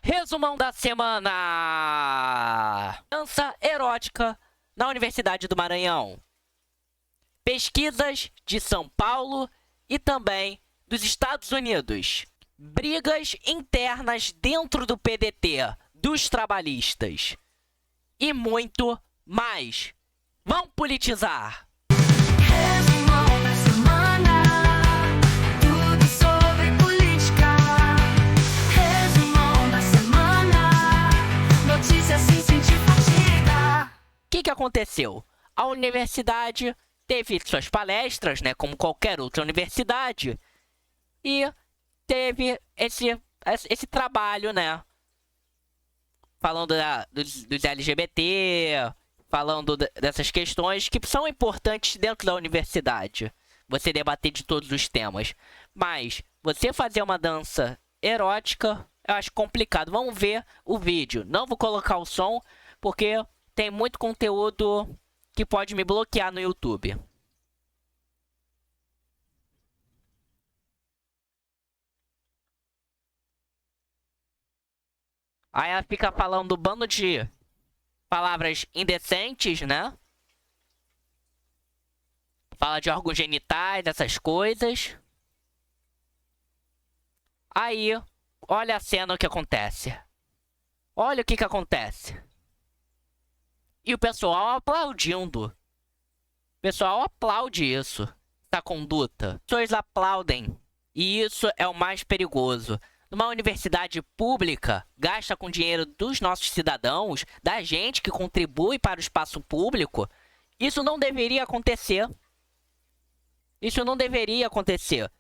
Resumão da semana: dança erótica na Universidade do Maranhão. Pesquisas de São Paulo e também dos Estados Unidos. Brigas internas dentro do PDT, dos trabalhistas. E muito mais. Vamos politizar! Resumão da semana, tudo sobre política. Resumão da semana, notícias sem sentir fatiga. O que aconteceu? A universidade teve suas palestras, né, como qualquer outra universidade, e teve esse trabalho, né, falando dos LGBT, falando dessas questões que são importantes dentro da universidade. Você debater de todos os temas. Mas você fazer uma dança erótica, eu acho complicado. Vamos ver o vídeo. Não vou colocar o som, porque tem muito conteúdo que pode me bloquear no YouTube. Aí ela fica falando um bando de palavras indecentes, né? Fala de órgãos genitais, essas coisas. Aí, olha a cena o que acontece. Olha o que acontece. E o pessoal aplaudindo. O pessoal aplaude isso. Essa conduta. As pessoas aplaudem. E isso é o mais perigoso. Numa universidade pública, gasta com dinheiro dos nossos cidadãos, da gente que contribui para o espaço público, isso não deveria acontecer. Isso não deveria acontecer.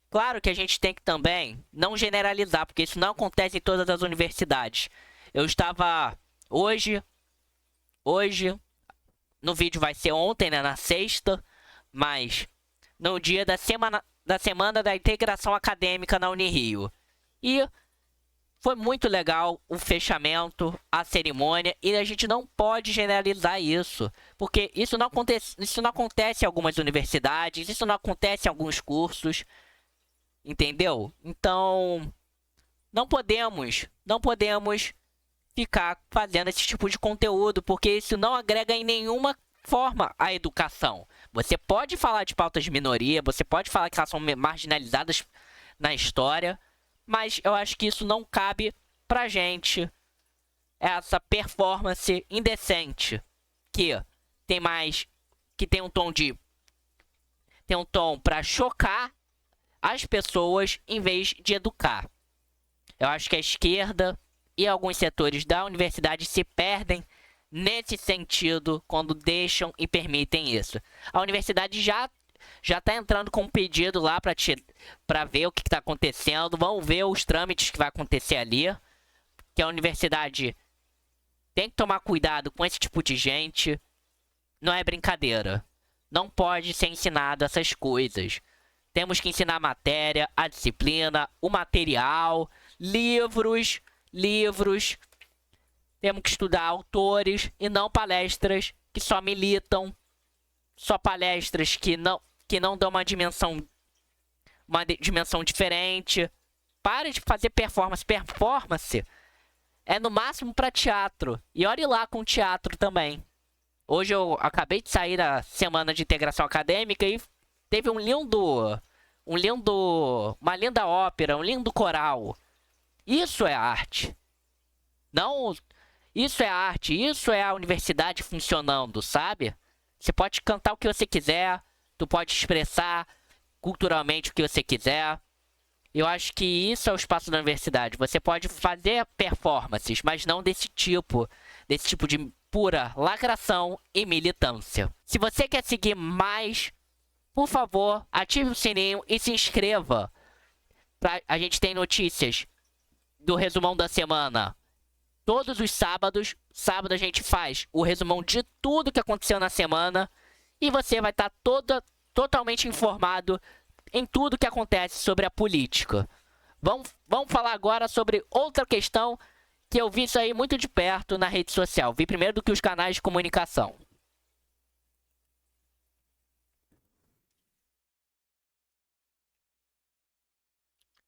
Claro que a gente tem que também não generalizar, porque isso não acontece em todas as universidades. Eu estava hoje, no vídeo vai ser ontem, né, na sexta, mas no dia da semana da integração acadêmica na Unirio. E foi muito legal o fechamento, a cerimônia, e a gente não pode generalizar isso, porque isso não acontece em algumas universidades, isso não acontece em alguns cursos, entendeu? Então, não podemos ficar fazendo esse tipo de conteúdo, porque isso não agrega em nenhuma forma a educação. Você pode falar de pautas de minoria, você pode falar que elas são marginalizadas na história, mas eu acho que isso não cabe pra gente. Essa performance indecente que tem um tom pra chocar as pessoas em vez de educar. Eu acho que a esquerda e alguns setores da universidade se perdem nesse sentido quando deixam e permitem isso. A universidade já está entrando com um pedido lá para ver o que está acontecendo. Vamos ver os trâmites que vai acontecer ali. Que a universidade tem que tomar cuidado com esse tipo de gente. Não é brincadeira. Não pode ser ensinado essas coisas. Temos que ensinar a matéria, a disciplina, o material, livros. Temos que estudar autores e não palestras que só militam. Só palestras que não dão uma dimensão diferente. Pare de fazer performance. Performance é no máximo para teatro. E olhe lá com teatro também. Hoje eu acabei de sair da semana de integração acadêmica e teve uma linda ópera, um lindo coral. Isso é arte. Não, isso é arte, isso é a universidade funcionando, sabe? Você pode cantar o que você quiser, tu pode expressar culturalmente o que você quiser. Eu acho que isso é o espaço da universidade. Você pode fazer performances, mas não desse tipo de pura lacração e militância. Se você quer seguir mais, por favor, ative o sininho e se inscreva. A gente tem notícias do resumão da semana. Todos os sábados, a gente faz o resumão de tudo que aconteceu na semana e você vai estar totalmente informado em tudo que acontece sobre a política. Vamos falar agora sobre outra questão que eu vi isso aí muito de perto na rede social. Vi primeiro do que os canais de comunicação.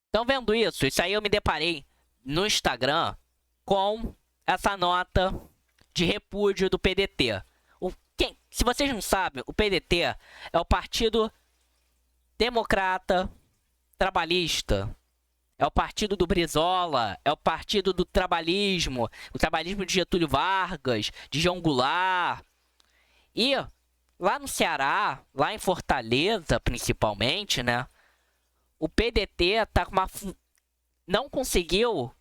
Estão vendo isso? Isso aí eu me deparei no Instagram com essa nota de repúdio do PDT. Se vocês não sabem, o PDT é o Partido Democrata Trabalhista. É o partido do Brizola, é o partido do trabalhismo, o trabalhismo de Getúlio Vargas, de João Goulart. E lá no Ceará, lá em Fortaleza principalmente, né, o PDT tá com não conseguiu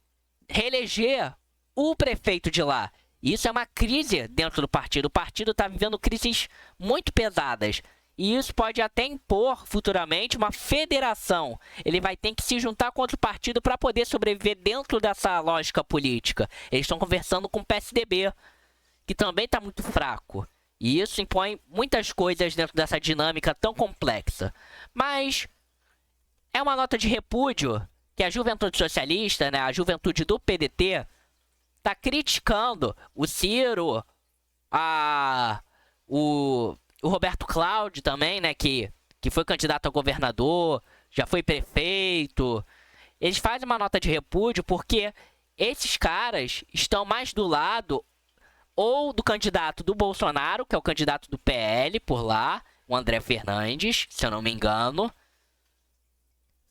reeleger o prefeito de lá. Isso é uma crise dentro do partido. O partido está vivendo crises muito pesadas. E isso pode até impor futuramente uma federação. Ele vai ter que se juntar com outro partido para poder sobreviver dentro dessa lógica política. Eles estão conversando com o PSDB, que também está muito fraco. E isso impõe muitas coisas dentro dessa dinâmica tão complexa. Mas é uma nota de repúdio que a juventude socialista, né, a juventude do PDT, está criticando o Ciro, o Roberto Cláudio também, né, que foi candidato a governador, já foi prefeito. Eles fazem uma nota de repúdio porque esses caras estão mais do lado ou do candidato do Bolsonaro, que é o candidato do PL por lá, o André Fernandes, se eu não me engano.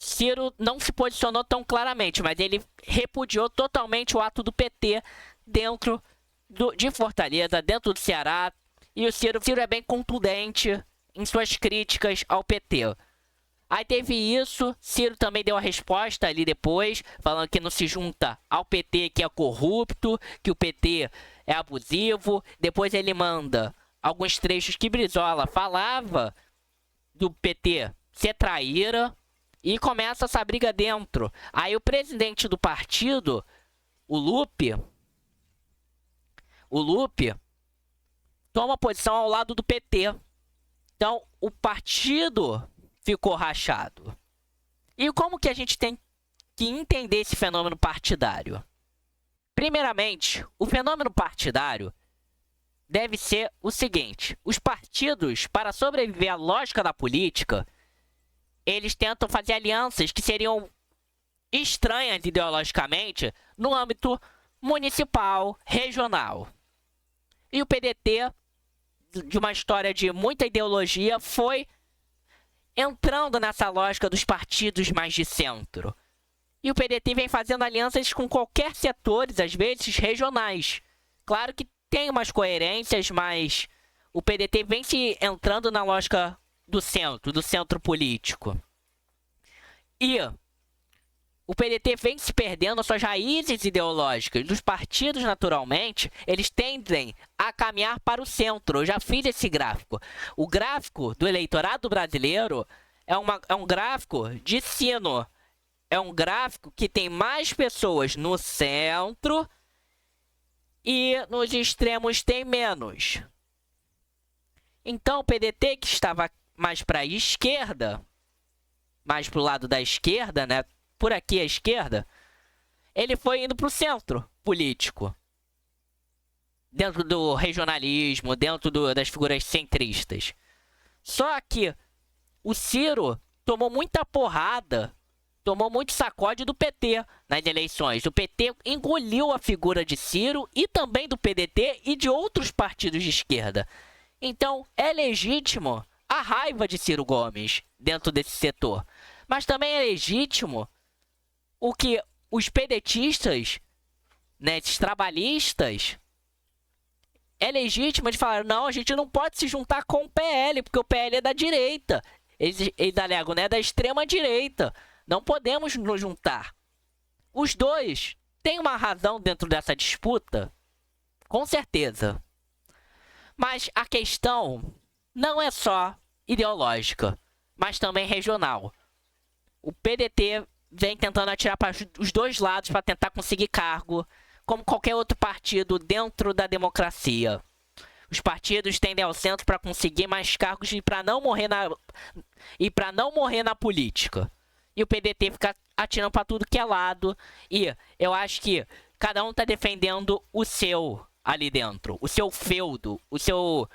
Ciro não se posicionou tão claramente, mas ele repudiou totalmente o ato do PT dentro de Fortaleza, dentro do Ceará. E o Ciro é bem contundente em suas críticas ao PT. Aí teve isso, Ciro também deu a resposta ali depois, falando que não se junta ao PT, que é corrupto, que o PT é abusivo. Depois ele manda alguns trechos que Brizola falava do PT ser traíra. E começa essa briga dentro. Aí o presidente do partido, o Lupe, toma posição ao lado do PT. Então, o partido ficou rachado. E como que a gente tem que entender esse fenômeno partidário? Primeiramente, o fenômeno partidário deve ser o seguinte: os partidos, para sobreviver à lógica da política, eles tentam fazer alianças que seriam estranhas ideologicamente no âmbito municipal, regional. E o PDT, de uma história de muita ideologia, foi entrando nessa lógica dos partidos mais de centro. E o PDT vem fazendo alianças com qualquer setores, às vezes regionais. Claro que tem umas coerências, mas o PDT vem se entrando na lógica do centro político. E o PDT vem se perdendo as suas raízes ideológicas. Os partidos, naturalmente, eles tendem a caminhar para o centro. Eu já fiz esse gráfico. O gráfico do eleitorado brasileiro é um gráfico de sino. É um gráfico que tem mais pessoas no centro e nos extremos tem menos. Então, o PDT, que estava mais para a esquerda, mais para o lado da esquerda, né? Por aqui à esquerda, ele foi indo para o centro político. Dentro do regionalismo, dentro das figuras centristas. Só que o Ciro tomou muita porrada, tomou muito sacode do PT nas eleições. O PT engoliu a figura de Ciro e também do PDT e de outros partidos de esquerda. Então, é legítimo a raiva de Ciro Gomes dentro desse setor. Mas também é legítimo o que os pedetistas, né, esses trabalhistas, é legítimo de falar: não, a gente não pode se juntar com o PL, porque o PL é da direita. Eles alegam, né, da extrema direita. Não podemos nos juntar. Os dois têm uma razão dentro dessa disputa, com certeza. Mas a questão não é só ideológica, mas também regional. O PDT vem tentando atirar para os dois lados para tentar conseguir cargo, como qualquer outro partido dentro da democracia. Os partidos tendem ao centro para conseguir mais cargos e para não morrer na política. E o PDT fica atirando para tudo que é lado. E eu acho que cada um está defendendo o seu ali dentro, o seu feudo, o seu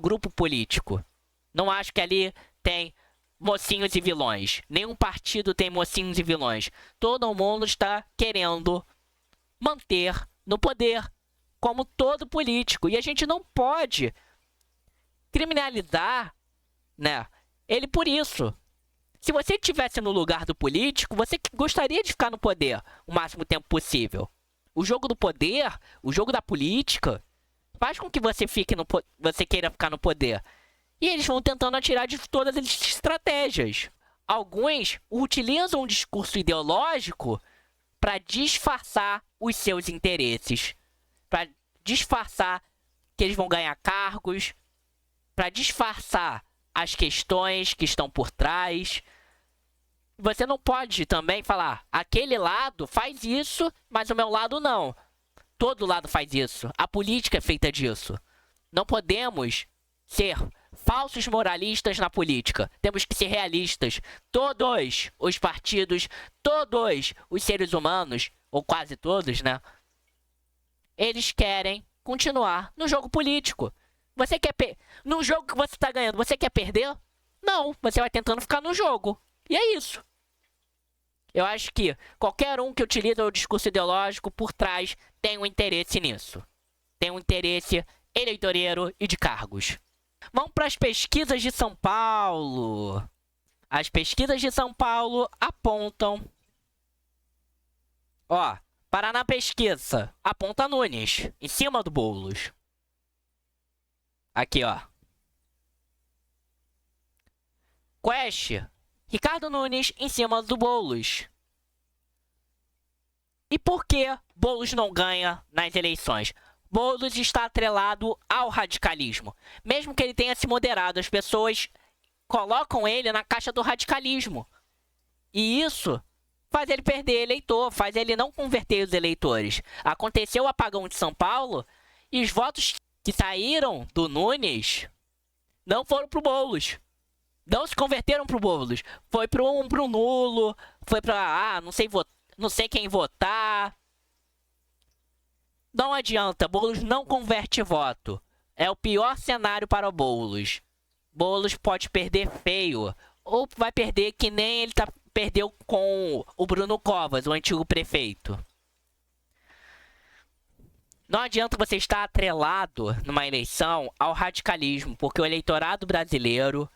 grupo político. Não acho que ali tem mocinhos e vilões. Nenhum partido tem mocinhos e vilões. Todo mundo está querendo manter no poder, como todo político. E a gente não pode criminalizar, né, ele por isso. Se você estivesse no lugar do político, você gostaria de ficar no poder o máximo tempo possível. O jogo do poder, o jogo da política, faz com que você você queira ficar no poder. E eles vão tentando atirar de todas as estratégias. Alguns utilizam um discurso ideológico para disfarçar os seus interesses, para disfarçar que eles vão ganhar cargos, para disfarçar as questões que estão por trás. Você não pode também falar, aquele lado faz isso, mas o meu lado não. Todo lado faz isso. A política é feita disso. Não podemos ser falsos moralistas na política. Temos que ser realistas. Todos os partidos, todos os seres humanos, ou quase todos, né? Eles querem continuar no jogo político. Você quer no jogo que você está ganhando, você quer perder? Não, você vai tentando ficar no jogo. E é isso. Eu acho que qualquer um que utiliza o discurso ideológico por trás tem um interesse nisso. Tem um interesse eleitoreiro e de cargos. Vamos para as pesquisas de São Paulo. As pesquisas de São Paulo apontam... Ó, Paraná Pesquisa aponta Nunes em cima do Boulos. Aqui, ó. Quest, Ricardo Nunes em cima do Boulos. E por que Boulos não ganha nas eleições? Boulos está atrelado ao radicalismo. Mesmo que ele tenha se moderado, as pessoas colocam ele na caixa do radicalismo. E isso faz ele perder eleitor, faz ele não converter os eleitores. Aconteceu o apagão de São Paulo e os votos que saíram do Nunes não foram pro Boulos. Não se converteram pro Boulos. Foi pro nulo, foi pra, não sei quem votar. Não adianta, Boulos não converte voto. É o pior cenário para o Boulos. Boulos pode perder feio. Ou vai perder que nem ele perdeu com o Bruno Covas, o antigo prefeito. Não adianta você estar atrelado numa eleição ao radicalismo, porque o eleitorado brasileiro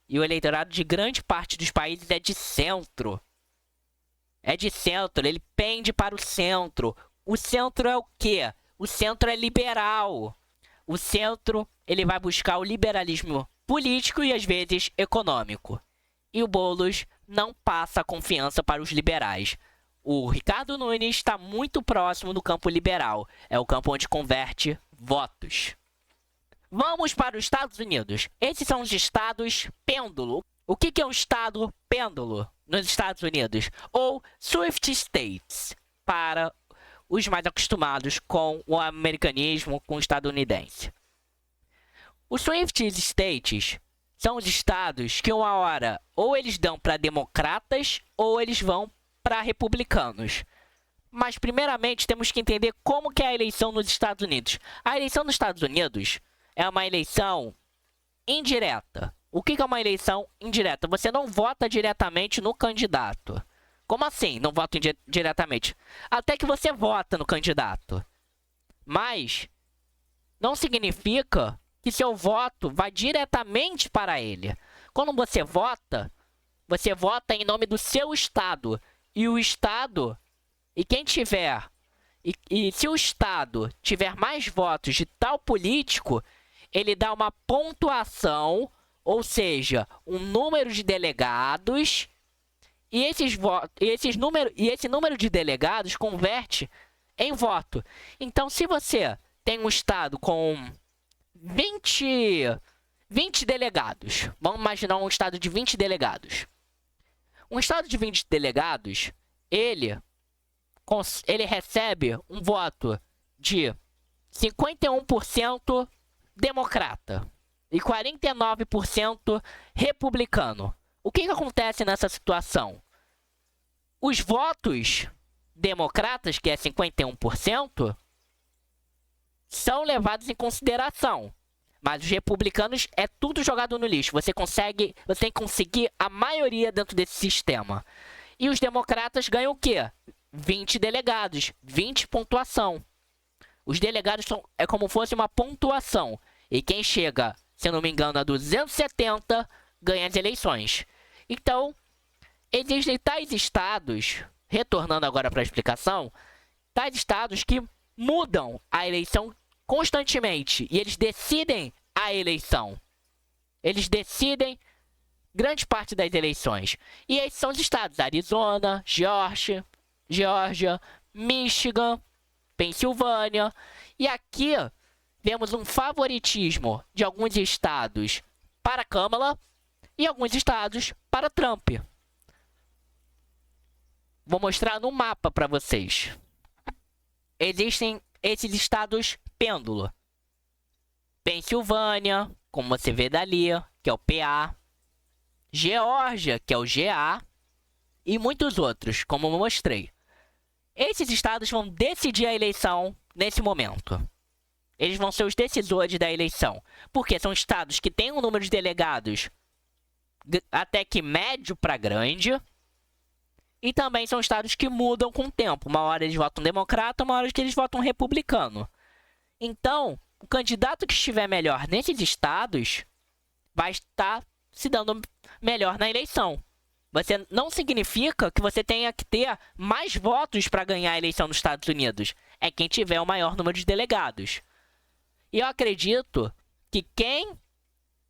e o eleitorado de grande parte dos países é de centro. É de centro, ele pende para o centro. O centro é o quê? O centro é liberal. O centro, ele vai buscar o liberalismo político e às vezes econômico. E o Boulos não passa confiança para os liberais. O Ricardo Nunes está muito próximo do campo liberal. É o campo onde converte votos. Vamos para os Estados Unidos. Esses são os estados pêndulo. O que é um estado pêndulo nos Estados Unidos? Ou Swift States, para os mais acostumados com o americanismo, com o estadunidense. Os Swift States são os estados que uma hora ou eles dão para democratas ou eles vão para republicanos. Mas primeiramente temos que entender como que é a eleição nos Estados Unidos. A eleição nos Estados Unidos é uma eleição indireta. O que é uma eleição indireta? Você não vota diretamente no candidato. Como assim não vota diretamente? Até que você vota no candidato. Mas não significa que seu voto vai diretamente para ele. Quando você vota em nome do seu estado. E o estado, e quem tiver, e se o estado tiver mais votos de tal político, ele dá uma pontuação, ou seja, um número de delegados, e esse número de delegados converte em voto. Então, se você tem um estado com 20 delegados, vamos imaginar um estado de 20 delegados. Um estado de 20 delegados, ele recebe um voto de 51% democrata e 49% republicano. O que acontece nessa situação? Os votos democratas, que é 51%, são levados em consideração. Mas os republicanos é tudo jogado no lixo. Você tem que conseguir a maioria dentro desse sistema. E os democratas ganham o quê? 20 delegados, 20 pontuação. Os delegados é como fosse uma pontuação. E quem chega, se eu não me engano, a 270, ganha as eleições. Então, existem tais estados, retornando agora para a explicação, tais estados que mudam a eleição constantemente. E eles decidem a eleição. Eles decidem grande parte das eleições. E esses são os estados: Arizona, Geórgia, Michigan, Pensilvânia. E aqui vemos um favoritismo de alguns estados para Kamala e alguns estados para Trump. Vou mostrar no mapa para vocês. Existem esses estados pêndulo. Pensilvânia, como você vê dali, que é o PA. Geórgia, que é o GA. E muitos outros, como eu mostrei. Esses estados vão decidir a eleição nesse momento. Eles vão ser os decisores da eleição. Porque são estados que têm um número de delegados até que médio para grande. E também são estados que mudam com o tempo. Uma hora eles votam democrata, uma hora eles votam republicano. Então, o candidato que estiver melhor nesses estados vai estar se dando melhor na eleição. Você não significa que você tenha que ter mais votos para ganhar a eleição nos Estados Unidos. É quem tiver o maior número de delegados. E eu acredito que quem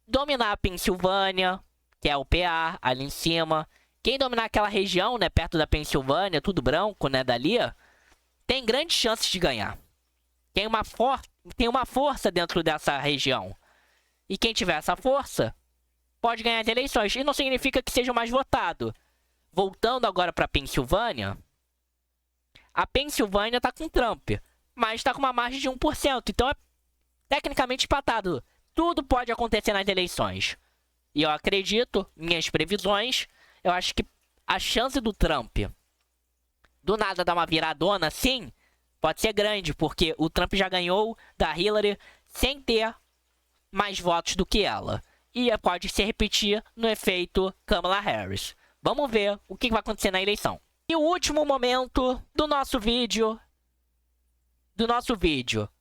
dominar a Pensilvânia, que é o PA, ali em cima, quem dominar aquela região, né, perto da Pensilvânia, tudo branco, né, dali, tem grandes chances de ganhar. Tem uma força dentro dessa região. E quem tiver essa força pode ganhar as eleições. E não significa que seja o mais votado. Voltando agora para a Pensilvânia está com Trump, mas está com uma margem de 1%. Então é tecnicamente empatado. Tudo pode acontecer nas eleições. E eu acredito, minhas previsões, eu acho que a chance do Trump do nada dar uma viradona assim pode ser grande, porque o Trump já ganhou da Hillary sem ter mais votos do que ela. E pode se repetir no efeito Kamala Harris. Vamos ver o que vai acontecer na eleição. E o último momento do nosso vídeo.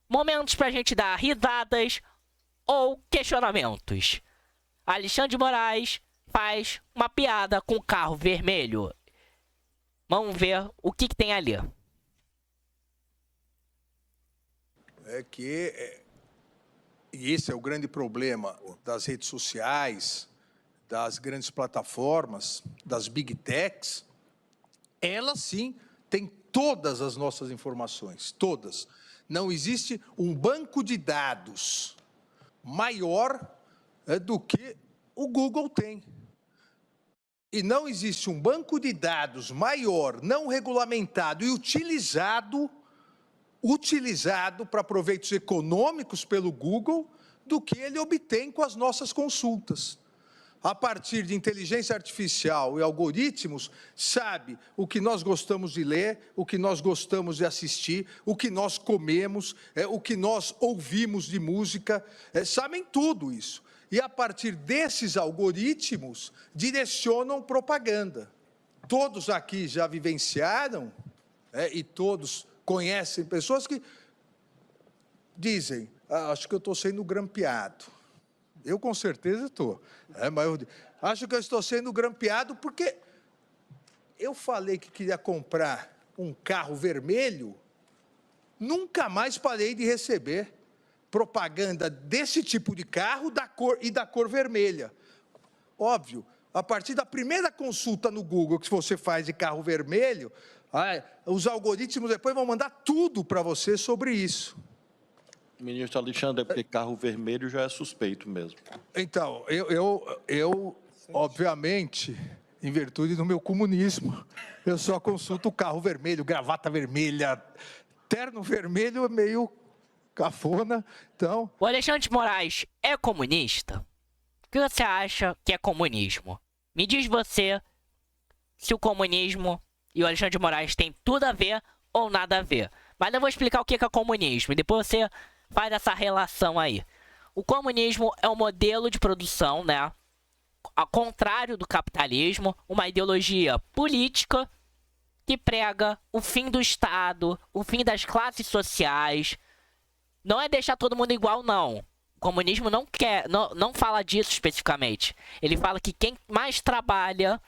Momentos pra gente dar risadas ou questionamentos. Alexandre de Moraes faz uma piada com o carro vermelho. Vamos ver o que tem ali. E esse é o grande problema das redes sociais, das grandes plataformas, das big techs. Elas sim têm todas as nossas informações, todas. Não existe um banco de dados maior do que o Google tem. E não existe um banco de dados maior, não regulamentado e utilizado para proveitos econômicos pelo Google do que ele obtém com as nossas consultas. A partir de inteligência artificial e algoritmos, sabe o que nós gostamos de ler, o que nós gostamos de assistir, o que nós comemos, o que nós ouvimos de música, sabem tudo isso. E a partir desses algoritmos, direcionam propaganda. Todos aqui já vivenciaram, e todos conhecem pessoas que dizem, acho que eu estou sendo grampeado. Eu com certeza estou. Mas eu acho que eu estou sendo grampeado porque eu falei que queria comprar um carro vermelho, nunca mais parei de receber propaganda desse tipo de carro da cor vermelha. Óbvio, a partir da primeira consulta no Google que você faz de carro vermelho, os algoritmos depois vão mandar tudo para você sobre isso. Ministro Alexandre, é porque carro vermelho já é suspeito mesmo. Então, eu obviamente, em virtude do meu comunismo, eu só consulto o carro vermelho, gravata vermelha, terno vermelho é meio cafona, então... O Alexandre de Moraes é comunista? O que você acha que é comunismo? Me diz você se o comunismo e o Alexandre de Moraes têm tudo a ver ou nada a ver. Mas eu vou explicar o que é comunismo e depois você faz essa relação aí. O comunismo é um modelo de produção, né? Ao contrário do capitalismo, uma ideologia política que prega o fim do Estado, o fim das classes sociais. Não é deixar todo mundo igual, não. O comunismo não fala disso especificamente. Ele fala que quem mais trabalha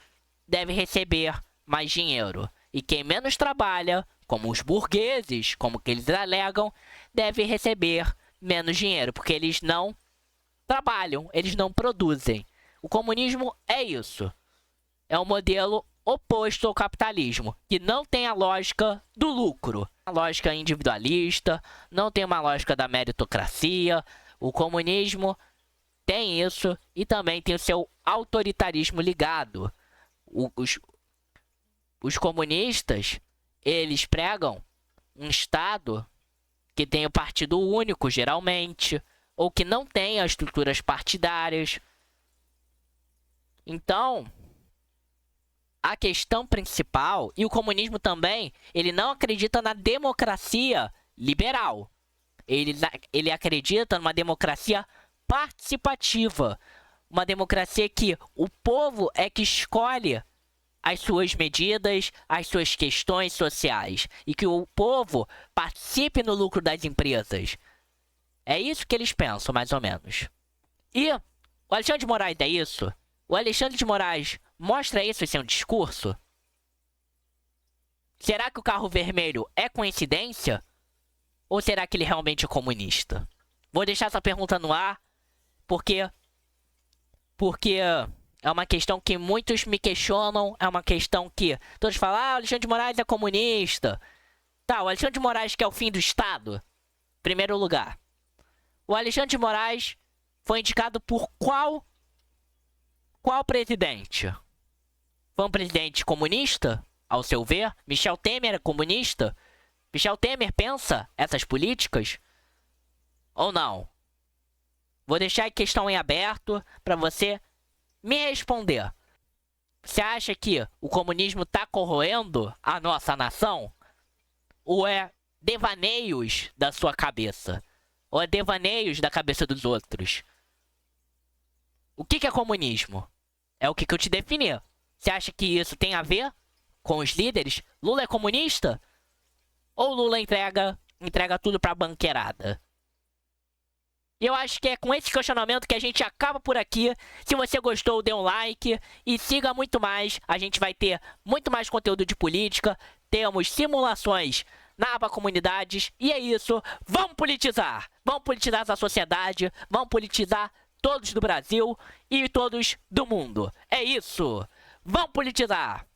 deve receber mais dinheiro. E quem menos trabalha, como os burgueses, como que eles alegam, deve receber menos dinheiro, porque eles não trabalham, eles não produzem. O comunismo é isso. É um modelo oposto ao capitalismo, que não tem a lógica do lucro, a lógica individualista, não tem uma lógica da meritocracia. O comunismo tem isso e também tem o seu autoritarismo ligado. Os comunistas, eles pregam um Estado que tem o partido único, geralmente, ou que não tem as estruturas partidárias. Então, a questão principal, e o comunismo também, ele não acredita na democracia liberal. Ele acredita numa democracia participativa. Uma democracia que o povo é que escolhe as suas medidas, as suas questões sociais. E que o povo participe no lucro das empresas. É isso que eles pensam, mais ou menos. E o Alexandre de Moraes é isso? O Alexandre de Moraes mostra isso em seu discurso? Será que o carro vermelho é coincidência? Ou será que ele realmente é comunista? Vou deixar essa pergunta no ar, porque é uma questão que muitos me questionam, é uma questão que todos falam, o Alexandre de Moraes é comunista. Tá, o Alexandre de Moraes quer o fim do Estado? Primeiro lugar. O Alexandre de Moraes foi indicado por qual presidente? Foi um presidente comunista, ao seu ver? Michel Temer é comunista? Michel Temer pensa essas políticas? Ou não? Vou deixar a questão em aberto para você me responder. Você acha que o comunismo está corroendo a nossa nação? Ou é devaneios da sua cabeça? Ou é devaneios da cabeça dos outros? O que é comunismo? É o que eu te defini. Você acha que isso tem a ver com os líderes? Lula é comunista? Ou Lula entrega tudo pra banqueirada? E eu acho que é com esse questionamento que a gente acaba por aqui. Se você gostou, dê um like e siga muito mais. A gente vai ter muito mais conteúdo de política. Temos simulações na aba comunidades. E é isso. Vamos politizar! Vamos politizar essa sociedade. Vamos politizar todos do Brasil e todos do mundo. É isso. Vamos politizar!